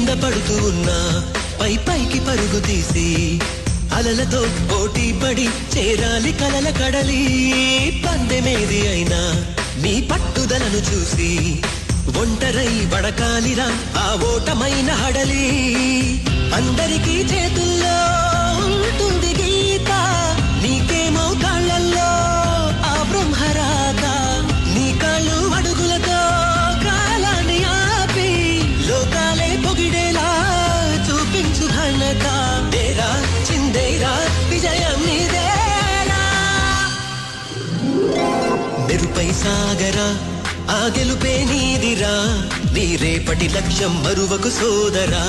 కింద పడుతూ ఉన్నా పై పైకి పరుగు తీసి అలలతో పోటీ పడి చేరాలి కలల కడలి. పందెమేది అయినా నీ పట్టుదలను చూసి ఒంటరై వడకాలిరా ఆ ఓటమైన హడలి. అందరికీ చేతుల్లో ఉంటుంది గీత, నీకేమో కాళ్ళల్లో ఆ బ్రహ్మరాత. నీ కాళ్ళు అడుగులతో కాలాన్ని ఆపి లోకాలే పొగిడేలా చూపించు ఘనత. తేరా చిందేరా విజయం నీదేరా. మెరుపై సాగరా ఆ గెలుపే నీదిరా, నీ రేపటి లక్ష్యం మరువకు సోదరా.